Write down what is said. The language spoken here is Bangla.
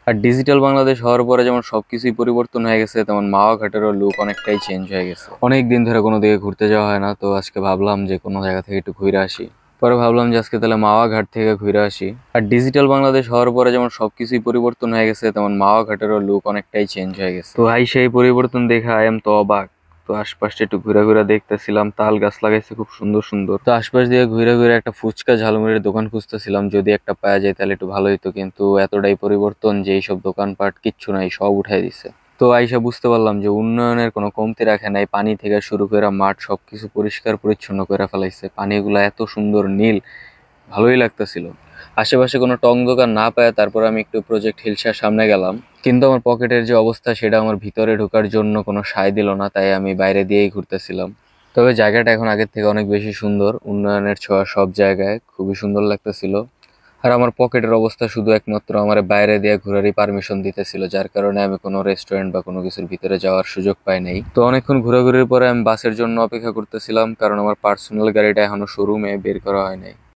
আর ডিজিটাল বাংলাদেশ হওয়ার পরে যেমন সবকিছুই পরিবর্তন হয়ে গেছে, তেমন মাওয়া ঘাটেরও লুক অনেকটাই চেঞ্জ হয়ে গেছে। অনেক দিন ধরে কোনো দিকে ঘুরতে যাওয়া হয় না, তো আজকে ভাবলাম যে কোনো জায়গা থেকে একটু ঘুরে আসি। পরে ভাবলাম যে আজকে তাহলে মাওয়া ঘাট থেকে ঘুরে আসি। আর ডিজিটাল বাংলাদেশ হওয়ার পরে যেমন সবকিছুই পরিবর্তন হয়ে গেছে, তেমন মাওয়া ঘাটেরও লুক অনেকটাই চেঞ্জ হয়ে গেছে। তো সেই পরিবর্তন দেখে আই এম তো অবাক। তো আশপাশটা একটু ঘুরে ঘুরে দেখতেছিলাম, তাল গাছ লাগাইছে খুব সুন্দর সুন্দর। তো আশপাশ দিয়ে ঘুরে ঘুরে একটা ফুচকা ঝালমুড়ির দোকান খুঁজতেছিলাম, যদি একটা পাওয়া যায় তাহলে একটু ভালো হতো, কিন্তু এতটাই পরিবর্তন যে এইসব দোকানপাট কিচ্ছু নাই, সব উঠাই দিছে। তো আইসা বুঝতে পারলাম যে উন্নয়নের কোনো কমতি রাখে নাই, পানি থেকে শুরু করে মাঠ সবকিছু পরিষ্কার পরিচ্ছন্ন করে ফেলাইছে। পানিগুলা এত সুন্দর নীল, ভালোই লাগতেছিল। আশেপাশে কোনো টং দোকান না পায় তারপর আমি একটু প্রজেক্ট হিলসার সামনে গেলাম, কিন্তু আমার পকেটের যে অবস্থা সেটা আমার ভিতরে ঢোকার জন্য কোনো সায় দিল না, তাই আমি বাইরে দিয়েই ঘুরতেছিলাম। তবে জায়গাটা এখন আগের থেকে অনেক বেশি সুন্দর, উন্নয়নের ছোঁয়া সব জায়গায়, খুবই সুন্দর লাগতেছিল। আর আমার পকেটের অবস্থা শুধু একমাত্র আমার বাইরে দিয়ে ঘোরারই পারমিশন দিতেছিল, যার কারণে আমি কোনো রেস্টুরেন্ট বা কোনো কিছুর ভিতরে যাওয়ার সুযোগ পাই নাই। তো অনেকক্ষণ ঘোরাঘুরির পরে আমি বাসের জন্য অপেক্ষা করতেছিলাম, কারণ আমার পার্সোনাল গাড়িটা এখনো শোরুমে বের করা হয় নাই।